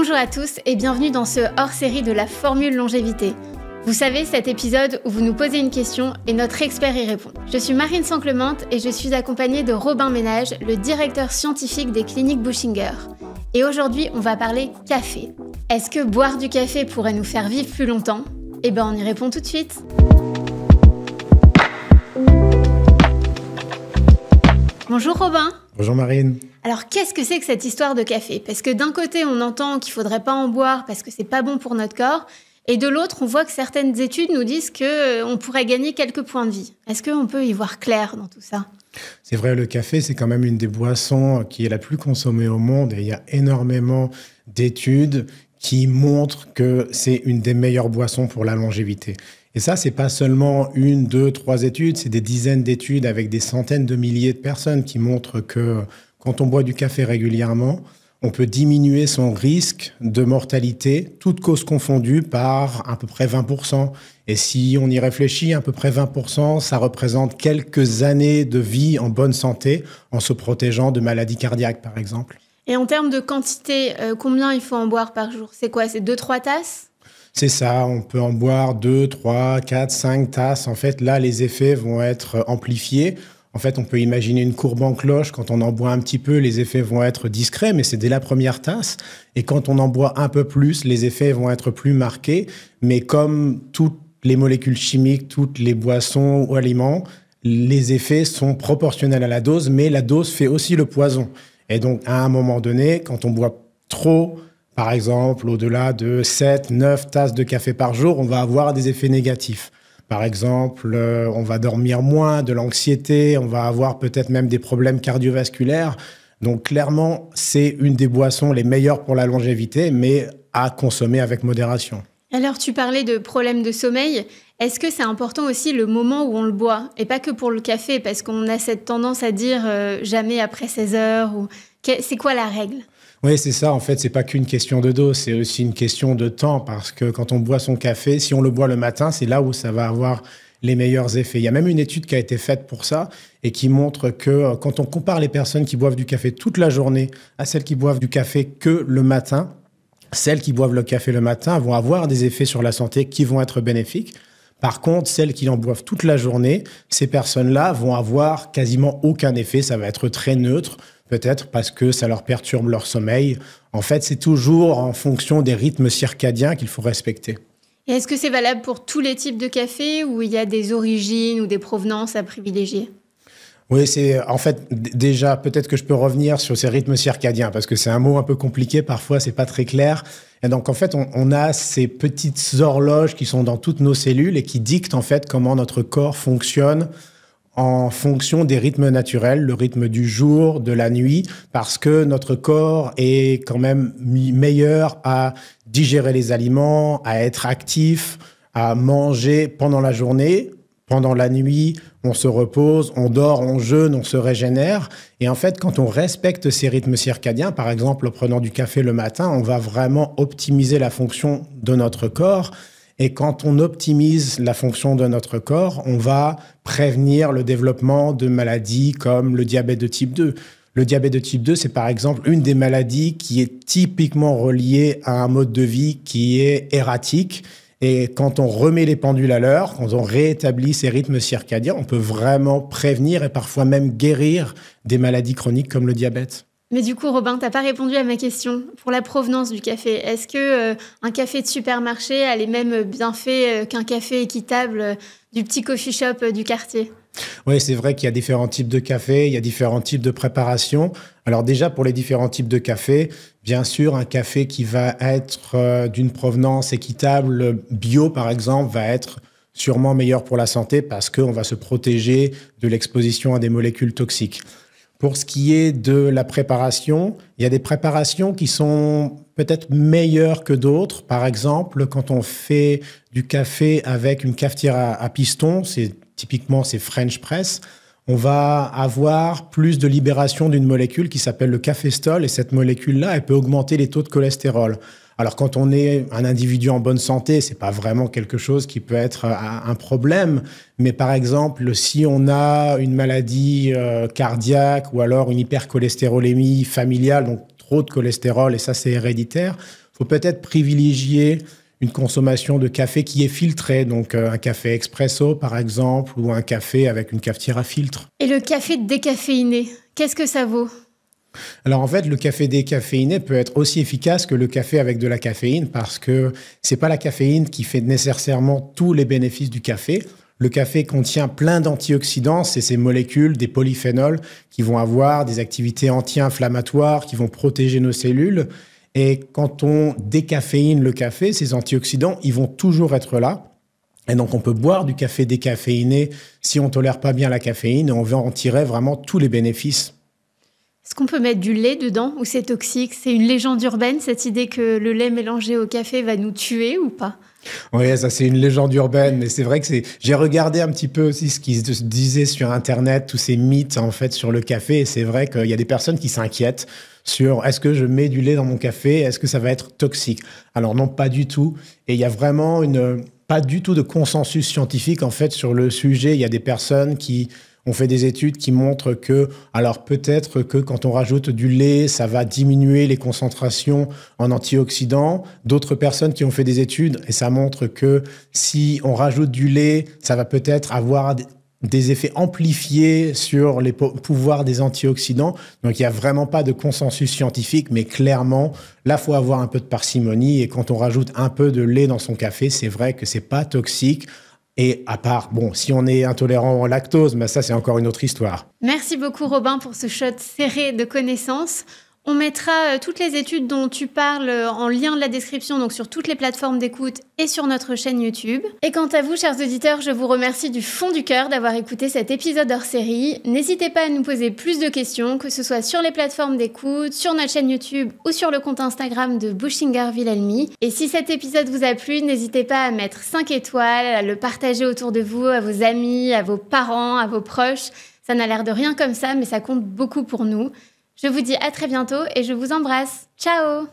Bonjour à tous et bienvenue dans ce hors-série de la Formule Longévité. Vous savez, cet épisode où vous nous posez une question et notre expert y répond. Je suis Marine Sanclemente et je suis accompagnée de Robin Ménage, le directeur scientifique des cliniques Buchinger. Et aujourd'hui, on va parler café. Est-ce que boire du café pourrait nous faire vivre plus longtemps ? Eh ben, on y répond tout de suite. Bonjour Robin. Bonjour Marine. Alors, qu'est-ce que c'est que cette histoire de café ? Parce que d'un côté, on entend qu'il ne faudrait pas en boire parce que c'est pas bon pour notre corps. Et de l'autre, on voit que certaines études nous disent qu'on pourrait gagner quelques points de vie. Est-ce qu'on peut y voir clair dans tout ça ? C'est vrai, le café, c'est quand même une des boissons qui est la plus consommée au monde. Et il y a énormément d'études qui montrent que c'est une des meilleures boissons pour la longévité. Et ça, c'est pas seulement une, deux, trois études, c'est des dizaines d'études avec des centaines de milliers de personnes qui montrent que quand on boit du café régulièrement, on peut diminuer son risque de mortalité, toutes causes confondues, par à peu près 20%. Et si on y réfléchit, à peu près 20%, ça représente quelques années de vie en bonne santé, en se protégeant de maladies cardiaques, par exemple. Et en termes de quantité, combien il faut en boire par jour ? C'est quoi ? C'est 2-3 tasses ? C'est ça, on peut en boire 2, 3, 4, 5 tasses. En fait, là, les effets vont être amplifiés. En fait, on peut imaginer une courbe en cloche. Quand on en boit un petit peu, les effets vont être discrets, mais c'est dès la première tasse. Et quand on en boit un peu plus, les effets vont être plus marqués. Mais comme toutes les molécules chimiques, toutes les boissons ou aliments, les effets sont proportionnels à la dose, mais la dose fait aussi le poison. Et donc, à un moment donné, quand on boit trop, par exemple, au-delà de 7, 9 tasses de café par jour, on va avoir des effets négatifs. Par exemple, on va dormir moins, de l'anxiété, on va avoir peut-être même des problèmes cardiovasculaires. Donc clairement, c'est une des boissons les meilleures pour la longévité, mais à consommer avec modération. Alors, tu parlais de problèmes de sommeil. Est-ce que c'est important aussi le moment où on le boit ? Et pas que pour le café, parce qu'on a cette tendance à dire jamais après 16 heures. C'est quoi la règle ? Oui, c'est ça. En fait, c'est pas qu'une question de dose, c'est aussi une question de temps, parce que quand on boit son café, si on le boit le matin, c'est là où ça va avoir les meilleurs effets. Il y a même une étude qui a été faite pour ça et qui montre que quand on compare les personnes qui boivent du café toute la journée à celles qui boivent du café que le matin, celles qui boivent le café le matin vont avoir des effets sur la santé qui vont être bénéfiques. Par contre, celles qui en boivent toute la journée, ces personnes-là vont avoir quasiment aucun effet. Ça va être très neutre, peut-être parce que ça leur perturbe leur sommeil. En fait, c'est toujours en fonction des rythmes circadiens qu'il faut respecter. Et est-ce que c'est valable pour tous les types de café ou il y a des origines ou des provenances à privilégier ? Oui, c'est en fait déjà peut-être que je peux revenir sur ces rythmes circadiens parce que c'est un mot un peu compliqué, parfois c'est pas très clair. Et donc en fait, on a ces petites horloges qui sont dans toutes nos cellules et qui dictent en fait comment notre corps fonctionne en fonction des rythmes naturels, le rythme du jour, de la nuit, parce que notre corps est quand même meilleur à digérer les aliments, à être actif, à manger pendant la journée. Pendant la nuit, on se repose, on dort, on jeûne, on se régénère. Et en fait, quand on respecte ces rythmes circadiens, par exemple en prenant du café le matin, on va vraiment optimiser la fonction de notre corps. Et quand on optimise la fonction de notre corps, on va prévenir le développement de maladies comme le diabète de type 2. Le diabète de type 2, c'est par exemple une des maladies qui est typiquement reliée à un mode de vie qui est erratique. Et quand on remet les pendules à l'heure, quand on rétablit ces rythmes circadiens, on peut vraiment prévenir et parfois même guérir des maladies chroniques comme le diabète. Mais du coup, Robin, t'as pas répondu à ma question. Pour la provenance du café, est-ce que un café de supermarché a les mêmes bienfaits qu'un café équitable du petit coffee shop du quartier ? Oui, c'est vrai qu'il y a différents types de café, il y a différents types de préparation. Alors déjà, pour les différents types de café, bien sûr, un café qui va être d'une provenance équitable, bio par exemple, va être sûrement meilleur pour la santé parce qu'on va se protéger de l'exposition à des molécules toxiques. Pour ce qui est de la préparation, il y a des préparations qui sont peut-être meilleures que d'autres. Par exemple, quand on fait du café avec une cafetière à piston, typiquement c'est French Press, on va avoir plus de libération d'une molécule qui s'appelle le caféstol. Et cette molécule-là, elle peut augmenter les taux de cholestérol. Alors, quand on est un individu en bonne santé, c'est pas vraiment quelque chose qui peut être un problème. Mais par exemple, si on a une maladie cardiaque ou alors une hypercholestérolémie familiale, donc trop de cholestérol, et ça, c'est héréditaire, faut peut-être privilégier une consommation de café qui est filtré, donc un café expresso par exemple, ou un café avec une cafetière à filtre. Et le café décaféiné, qu'est-ce que ça vaut ? Alors en fait, le café décaféiné peut être aussi efficace que le café avec de la caféine parce que c'est pas la caféine qui fait nécessairement tous les bénéfices du café. Le café contient plein d'antioxydants, c'est ces molécules, des polyphénols qui vont avoir des activités anti-inflammatoires, qui vont protéger nos cellules. Et quand on décaféine le café, ces antioxydants, ils vont toujours être là. Et donc, on peut boire du café décaféiné si on tolère pas bien la caféine et on veut en tirer vraiment tous les bénéfices. Est-ce qu'on peut mettre du lait dedans ou c'est toxique ? C'est une légende urbaine, cette idée que le lait mélangé au café va nous tuer ou pas ? Oui, ça c'est une légende urbaine, mais c'est vrai que j'ai regardé un petit peu aussi ce qui se disait sur Internet, tous ces mythes en fait sur le café, et c'est vrai qu'il y a des personnes qui s'inquiètent sur est-ce que je mets du lait dans mon café, est-ce que ça va être toxique ? Alors non, pas du tout, et il y a vraiment pas du tout de consensus scientifique en fait sur le sujet. Il y a des personnes qui ont fait des études qui montrent que, alors peut-être que quand on rajoute du lait, ça va diminuer les concentrations en antioxydants. D'autres personnes qui ont fait des études, et ça montre que si on rajoute du lait, ça va peut-être avoir des effets amplifiés sur les pouvoirs des antioxydants. Donc, il n'y a vraiment pas de consensus scientifique, mais clairement, là, il faut avoir un peu de parcimonie. Et quand on rajoute un peu de lait dans son café, c'est vrai que c'est pas toxique. Et à part, si on est intolérant au lactose, mais ça, c'est encore une autre histoire. Merci beaucoup, Robin, pour ce shot serré de connaissances. On mettra toutes les études dont tu parles en lien de la description, donc sur toutes les plateformes d'écoute et sur notre chaîne YouTube. Et quant à vous, chers auditeurs, je vous remercie du fond du cœur d'avoir écouté cet épisode hors série. N'hésitez pas à nous poser plus de questions, que ce soit sur les plateformes d'écoute, sur notre chaîne YouTube ou sur le compte Instagram de Buchinger Wilhelmy. Et si cet épisode vous a plu, n'hésitez pas à mettre 5 étoiles, à le partager autour de vous, à vos amis, à vos parents, à vos proches. Ça n'a l'air de rien comme ça, mais ça compte beaucoup pour nous. Je vous dis à très bientôt et je vous embrasse. Ciao!